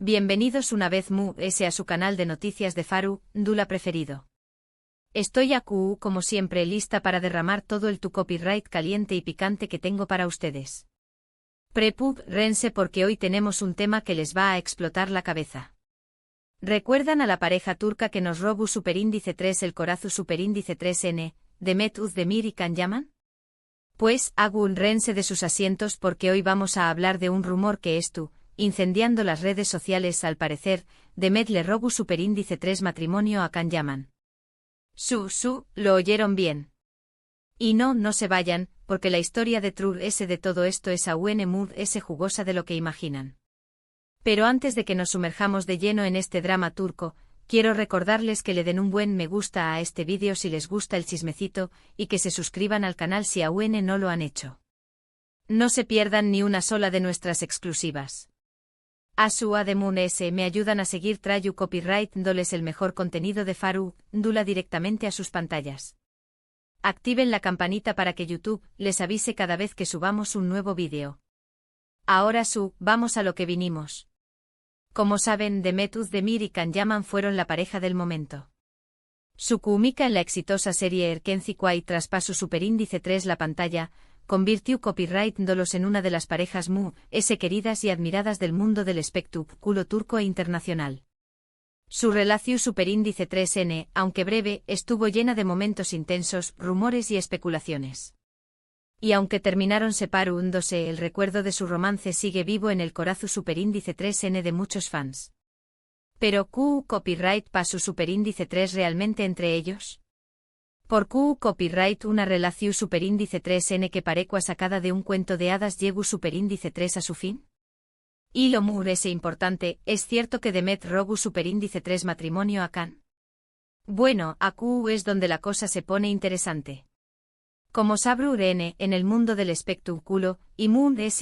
Bienvenidos una vez más a su canal de noticias de Faru, Ndula preferido. Estoy aquí, como siempre, lista para derramar todo el tu copyright caliente y picante que tengo para ustedes. Prepárense porque hoy tenemos un tema que les va a explotar la cabeza. ¿Recuerdan a la pareja turca que nos robó superíndice 3 el Corazu superíndice 3N, Demet Özdemir y Can Yaman? Pues, agárrense de sus asientos porque hoy vamos a hablar de un rumor que incendiando las redes sociales. Al parecer, Demet le robó superíndice 3 matrimonio a Can Yaman. Lo oyeron bien. Y no se vayan, porque la historia de de todo esto es aún más jugosa de lo que imaginan. Pero antes de que nos sumerjamos de lleno en este drama turco, quiero recordarles que le den un buen me gusta a este vídeo si les gusta el chismecito, y que se suscriban al canal si aún no lo han hecho. No se pierdan ni una sola de nuestras exclusivas. Además me ayudan a seguir trayu copyright dándoles el mejor contenido de Faru, Ndula directamente a sus pantallas. Activen la campanita para que YouTube les avise cada vez que subamos un nuevo vídeo. Ahora vamos a lo que vinimos. Como saben, Demet Özdemir y Can Yaman fueron la pareja del momento. Su química en la exitosa serie Erkenci Quay traspasó superíndice 3 la pantalla, convirtió copyright dolos en una de las parejas queridas y admiradas del mundo del espectáculo turco e internacional. Su relación superíndice 3N, aunque breve, estuvo llena de momentos intensos, rumores y especulaciones. Y aunque terminaron separándose, el recuerdo de su romance sigue vivo en el Corazu superíndice 3N de muchos fans. Pero copyright pasó superíndice 3 realmente entre ellos? ¿Por copyright una relación superíndice 3N que parecua sacada de un cuento de hadas llegó superíndice 3 a su fin? Y lo más importante, ¿es cierto que Demet robó superíndice 3 matrimonio a Can? Bueno, aquí es donde la cosa se pone interesante. Como sabrán, en el mundo del espectáculo, y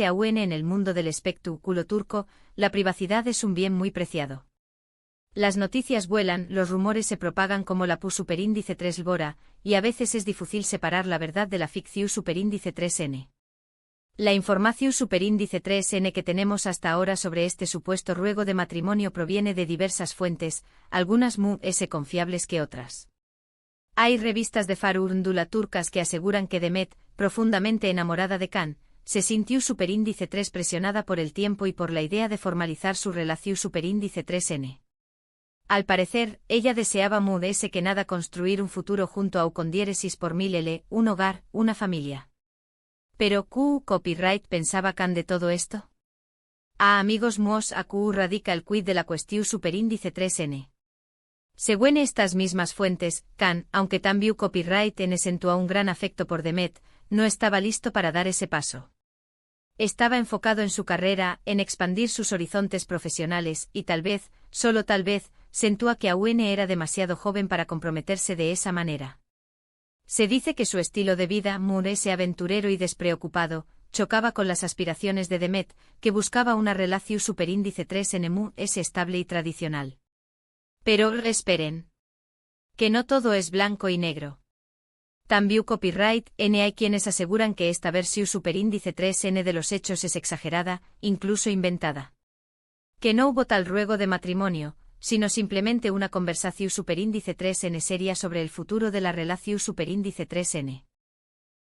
aún en el mundo del espectáculo turco, la privacidad es un bien muy preciado. Las noticias vuelan, los rumores se propagan como la superíndice 3 Bora, y a veces es difícil separar la verdad de la ficción superíndice 3N. La información superíndice 3N que tenemos hasta ahora sobre este supuesto ruego de matrimonio proviene de diversas fuentes, algunas más confiables que otras. Hay revistas de Faru Ndula turcas que aseguran que Demet, profundamente enamorada de Can, se sintió superíndice 3 presionada por el tiempo y por la idea de formalizar su relación superíndice 3N. Al parecer, ella deseaba más que nada construir un futuro junto a con diéresis por mil un hogar, una familia. Pero copyright pensaba Can de todo esto? Amigos míos, aquí radica el quid de la cuestión superíndice 3N. Según estas mismas fuentes, Can, aunque también copyright sentía un gran afecto por Demet, no estaba listo para dar ese paso. Estaba enfocado en su carrera, en expandir sus horizontes profesionales, y tal vez, solo tal vez, sentía que aún era demasiado joven para comprometerse de esa manera. Se dice que su estilo de vida, aventurero y despreocupado, chocaba con las aspiraciones de Demet, que buscaba una relación superíndice 3N estable y tradicional. Pero esperen. Que no todo es blanco y negro. También copyright hay quienes aseguran que esta versión superíndice 3N de los hechos es exagerada, incluso inventada. Que no hubo tal ruego de matrimonio, sino simplemente una conversación superíndice 3N seria sobre el futuro de la relación superíndice 3N.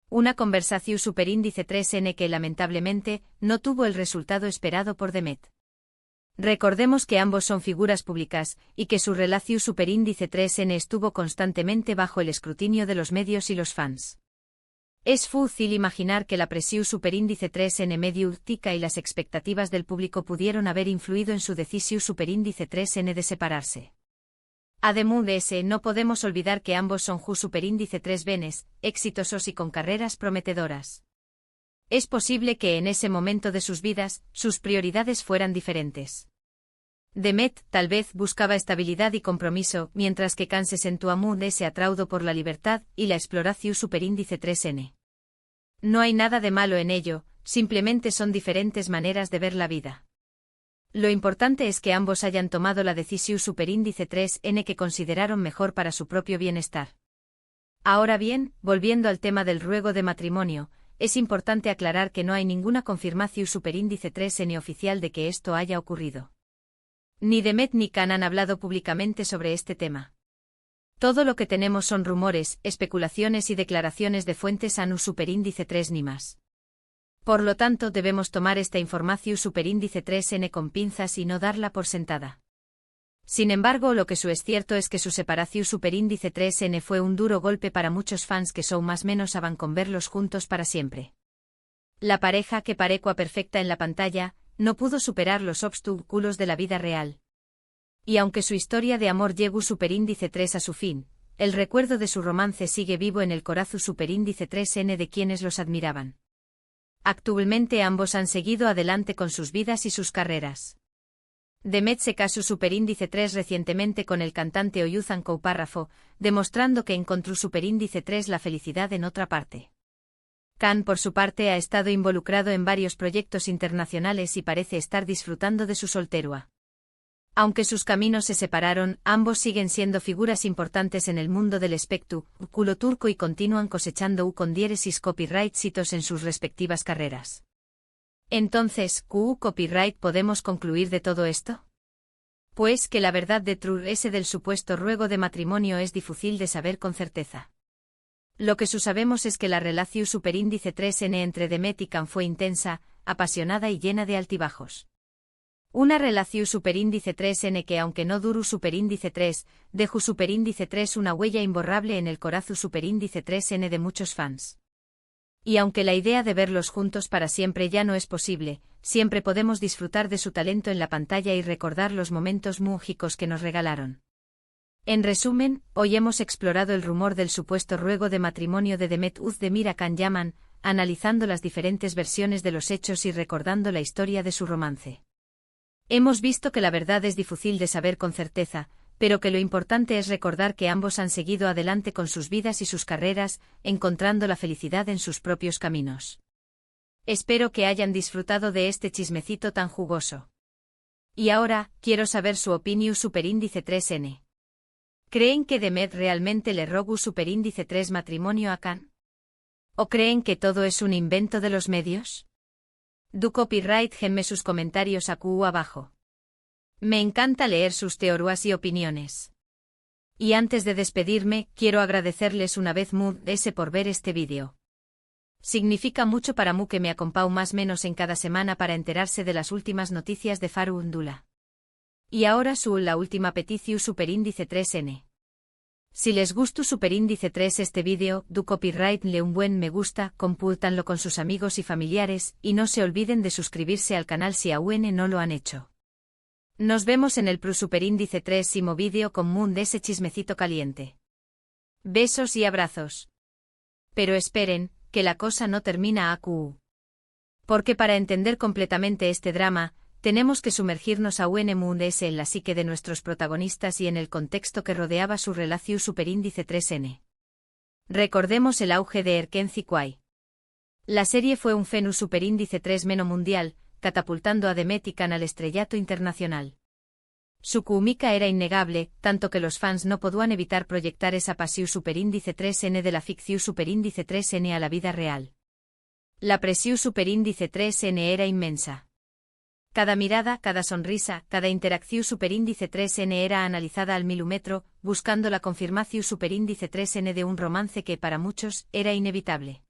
Una conversación superíndice 3N que lamentablemente no tuvo el resultado esperado por Demet. Recordemos que ambos son figuras públicas, y que su relación superíndice 3N estuvo constantemente bajo el escrutinio de los medios y los fans. Es fácil imaginar que la presión superíndice 3N mediática y las expectativas del público pudieron haber influido en su decisión superíndice 3N de separarse. Además no podemos olvidar que ambos son superíndice 3 benes, exitosos y con carreras prometedoras. Es posible que en ese momento de sus vidas, sus prioridades fueran diferentes. Demet, tal vez, buscaba estabilidad y compromiso, mientras que Can se sentía atraudo por la libertad y la exploración superíndice 3N. No hay nada de malo en ello, simplemente son diferentes maneras de ver la vida. Lo importante es que ambos hayan tomado la decisión superíndice 3N que consideraron mejor para su propio bienestar. Ahora bien, volviendo al tema del ruego de matrimonio, es importante aclarar que no hay ninguna confirmación superíndice 3N oficial de que esto haya ocurrido. Ni Demet ni Can han hablado públicamente sobre este tema. Todo lo que tenemos son rumores, especulaciones y declaraciones de fuentes ANU superíndice 3 ni más. Por lo tanto, debemos tomar esta información superíndice 3N con pinzas y no darla por sentada. Sin embargo, lo que es cierto es que su separación superíndice 3N fue un duro golpe para muchos fans que son más menos van con verlos juntos para siempre. La pareja que parecua perfecta en la pantalla, no pudo superar los obstáculos de la vida real. Y aunque su historia de amor llegó superíndice 3 a su fin, el recuerdo de su romance sigue vivo en el corazón superíndice 3N de quienes los admiraban. Actualmente ambos han seguido adelante con sus vidas y sus carreras. Demet se casó superíndice 3 recientemente con el cantante Oyuzhan Koupárrafo, demostrando que encontró superíndice 3 la felicidad en otra parte. Can, por su parte, ha estado involucrado en varios proyectos internacionales y parece estar disfrutando de su soltería. Aunque sus caminos se separaron, ambos siguen siendo figuras importantes en el mundo del espectáculo turco y continúan cosechando con diéresis copyright-citos en sus respectivas carreras. Entonces, ¿qué copyright podemos concluir de todo esto? Pues que la verdad detrás del supuesto ruego de matrimonio es difícil de saber con certeza. Lo que sabemos es que la relación superíndice 3N entre Demet y Can fue intensa, apasionada y llena de altibajos. Una relación superíndice 3N que, aunque no duró superíndice 3, dejó superíndice 3 una huella imborrable en el corazón superíndice 3N de muchos fans. Y aunque la idea de verlos juntos para siempre ya no es posible, siempre podemos disfrutar de su talento en la pantalla y recordar los momentos mágicos que nos regalaron. En resumen, hoy hemos explorado el rumor del supuesto ruego de matrimonio de Demet Özdemir a Can Yaman, analizando las diferentes versiones de los hechos y recordando la historia de su romance. Hemos visto que la verdad es difícil de saber con certeza, pero que lo importante es recordar que ambos han seguido adelante con sus vidas y sus carreras, encontrando la felicidad en sus propios caminos. Espero que hayan disfrutado de este chismecito tan jugoso. Y ahora, quiero saber su opinión superíndice 3N. ¿Creen que Demet realmente le rogó superíndice 3 matrimonio a Can? ¿O creen que todo es un invento de los medios? Du copyright genme sus comentarios aquí abajo. Me encanta leer sus teorías y opiniones. Y antes de despedirme, quiero agradecerles una vez más por ver este vídeo. Significa mucho para mí que me acompañe más o menos en cada semana para enterarse de las últimas noticias de Faru Ndula. Y ahora la última petición superíndice 3N. Si les gustó superíndice 3 este vídeo, du copyright le un buen me gusta, compútanlo con sus amigos y familiares, y no se olviden de suscribirse al canal si aún no lo han hecho. Nos vemos en el superíndice 3º vídeo con Moon de ese chismecito caliente. Besos y abrazos. Pero esperen, que la cosa no termina aquí. Porque para entender completamente este drama, tenemos que sumergirnos a Moon en la psique de nuestros protagonistas y en el contexto que rodeaba su relación superíndice 3N. Recordemos el auge de Erkenci Kwai. La serie fue un fenómeno superíndice 3 meno mundial, catapultando a Demet y Can al estrellato internacional. Su química era innegable, tanto que los fans no podían evitar proyectar esa pasión superíndice 3N de la ficción superíndice 3N a la vida real. La presión superíndice 3N era inmensa. Cada mirada, cada sonrisa, cada interacción superíndice 3N era analizada al milímetro, buscando la confirmación superíndice 3N de un romance que para muchos era inevitable.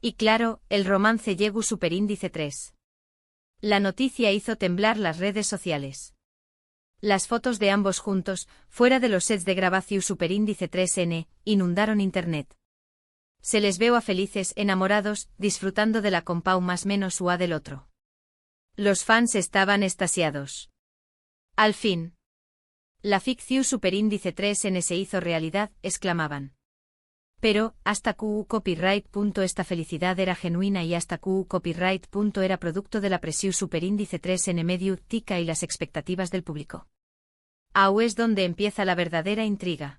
Y claro, el romance llegó superíndice 3. La noticia hizo temblar las redes sociales. Las fotos de ambos juntos, fuera de los sets de grabación superíndice 3N, inundaron internet. Se les veo a felices, enamorados, disfrutando de la compau más menos ua del otro. Los fans estaban extasiados. Al fin. La ficción superíndice 3N se hizo realidad, exclamaban. Pero, hasta copyright. Esta felicidad era genuina y hasta copyright. Era producto de la presión superíndice 3N mediática y las expectativas del público. Ahí es donde empieza la verdadera intriga.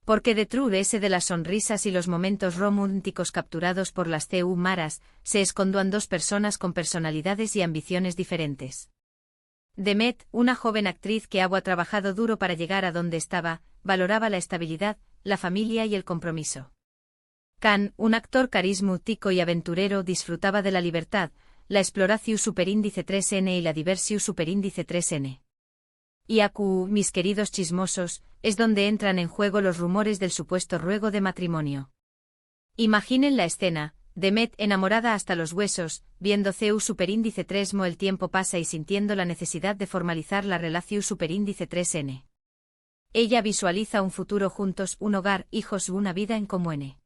Porque detrás de las sonrisas y los momentos románticos capturados por las CU maras, se escondían dos personas con personalidades y ambiciones diferentes. Demet, una joven actriz que había trabajado duro para llegar a donde estaba, valoraba la estabilidad, la familia y el compromiso. Can, un actor carismático y aventurero, disfrutaba de la libertad, la exploración superíndice 3N y la diversión superíndice 3N. Y aquí, mis queridos chismosos, es donde entran en juego los rumores del supuesto ruego de matrimonio. Imaginen la escena: Demet enamorada hasta los huesos, viendo CU superíndice 3 mo el tiempo pasa y sintiendo la necesidad de formalizar la relación superíndice 3N. Ella visualiza un futuro juntos, un hogar, hijos, una vida en común.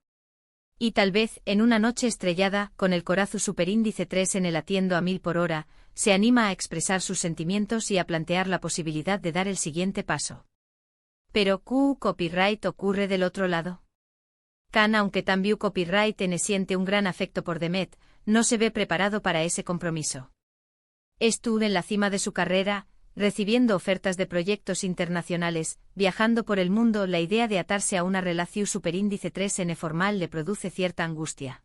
Y tal vez, en una noche estrellada, con el corazón superíndice 3N latiendo a 1000 por hora, se anima a expresar sus sentimientos y a plantear la posibilidad de dar el siguiente paso. Pero ¿qué copyright ocurre del otro lado? Kan, aunque también copyright N siente un gran afecto por Demet, no se ve preparado para ese compromiso. Estuvo en la cima de su carrera, recibiendo ofertas de proyectos internacionales, viajando por el mundo. La idea de atarse a una relación superíndice 3N formal le produce cierta angustia.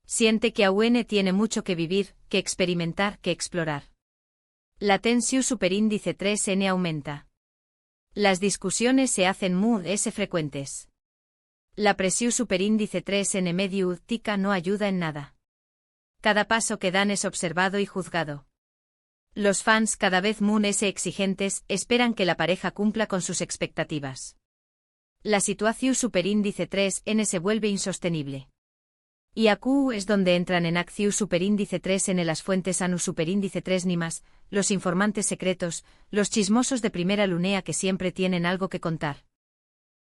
Siente que aún tiene mucho que vivir, que experimentar, que explorar. La tensión superíndice 3N aumenta. Las discusiones se hacen muy frecuentes. La presión superíndice 3N medio tica no ayuda en nada. Cada paso que dan es observado y juzgado. Los fans, cada vez más exigentes, esperan que la pareja cumpla con sus expectativas. La situación superíndice 3N se vuelve insostenible. Y aquí es donde entran en acción superíndice 3N las fuentes ANU superíndice 3 Nimas, los informantes secretos, los chismosos de primera lunea que siempre tienen algo que contar.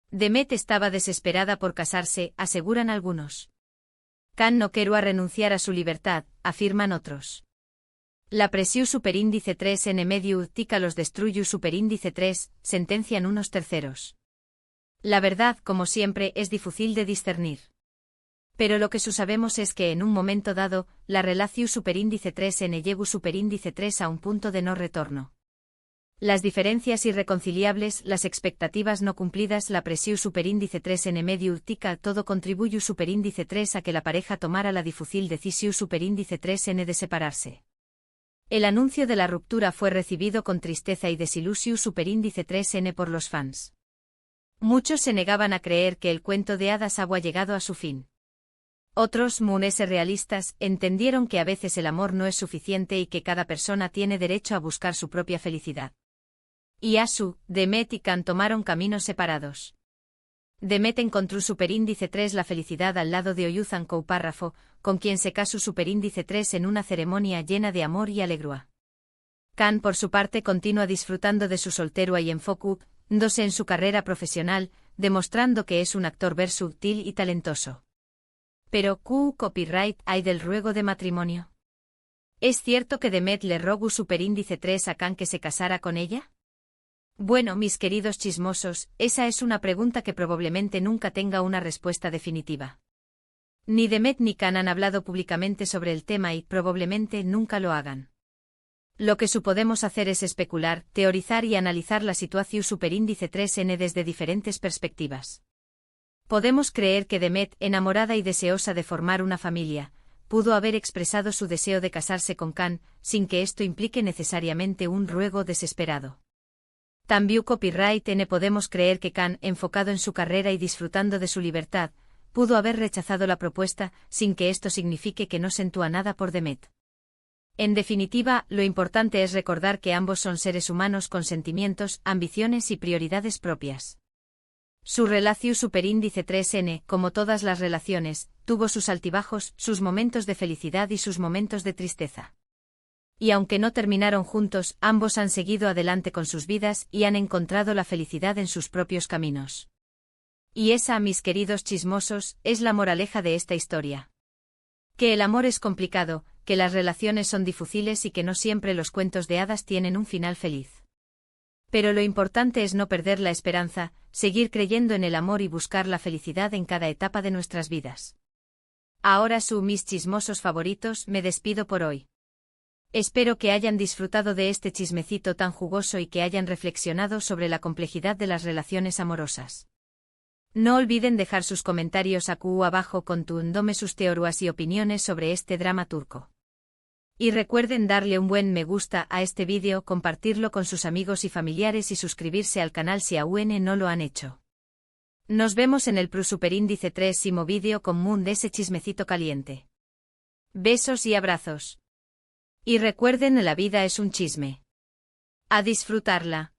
Demet estaba desesperada por casarse, aseguran algunos. Kan no quería renunciar a su libertad, afirman otros. La presión superíndice 3N medio tica los destruyu superíndice 3, sentencian unos terceros. La verdad, como siempre, es difícil de discernir. Pero lo que sabemos es que en un momento dado, la relación superíndice 3N llegó superíndice 3 a un punto de no retorno. Las diferencias irreconciliables, las expectativas no cumplidas, la presión superíndice 3N medio tica, todo contribuye superíndice 3 a que la pareja tomara la difícil decisión superíndice 3N de separarse. El anuncio de la ruptura fue recibido con tristeza y desilusión superíndice 3N por los fans. Muchos se negaban a creer que el cuento de hadas había llegado a su fin. Otros, muy realistas, entendieron que a veces el amor no es suficiente y que cada persona tiene derecho a buscar su propia felicidad. Y Asu, Demet y Kan tomaron caminos separados. Demet encontró superíndice 3 la felicidad al lado de Oyuzan Párrafo, con quien se casó superíndice 3 en una ceremonia llena de amor y alegría. Kan, por su parte, continúa disfrutando de su soltero y enfocándose en su carrera profesional, demostrando que es un actor versátil y talentoso. Pero, ¿qué copyright hay del ruego de matrimonio? ¿Es cierto que Demet le rogó superíndice 3 a Kan que se casara con ella? Bueno, mis queridos chismosos, esa es una pregunta que probablemente nunca tenga una respuesta definitiva. Ni Demet ni Kan han hablado públicamente sobre el tema y probablemente nunca lo hagan. Lo que podemos hacer es especular, teorizar y analizar la situación superíndice 3N desde diferentes perspectivas. Podemos creer que Demet, enamorada y deseosa de formar una familia, pudo haber expresado su deseo de casarse con Kan, sin que esto implique necesariamente un ruego desesperado. También copyright N podemos creer que Kan, enfocado en su carrera y disfrutando de su libertad, pudo haber rechazado la propuesta, sin que esto signifique que no sentía nada por Demet. En definitiva, lo importante es recordar que ambos son seres humanos con sentimientos, ambiciones y prioridades propias. Su relación superíndice 3N, como todas las relaciones, tuvo sus altibajos, sus momentos de felicidad y sus momentos de tristeza. Y aunque no terminaron juntos, ambos han seguido adelante con sus vidas y han encontrado la felicidad en sus propios caminos. Y esa, mis queridos chismosos, es la moraleja de esta historia. Que el amor es complicado, que las relaciones son difíciles y que no siempre los cuentos de hadas tienen un final feliz. Pero lo importante es no perder la esperanza, seguir creyendo en el amor y buscar la felicidad en cada etapa de nuestras vidas. Ahora mis chismosos favoritos, me despido por hoy. Espero que hayan disfrutado de este chismecito tan jugoso y que hayan reflexionado sobre la complejidad de las relaciones amorosas. No olviden dejar sus comentarios aquí abajo contándome sus teorías y opiniones sobre este drama turco. Y recuerden darle un buen me gusta a este vídeo, compartirlo con sus amigos y familiares y suscribirse al canal si aún no lo han hecho. Nos vemos en el superíndice 3º vídeo con de ese chismecito caliente. Besos y abrazos. Y recuerden, la vida es un chisme. A disfrutarla.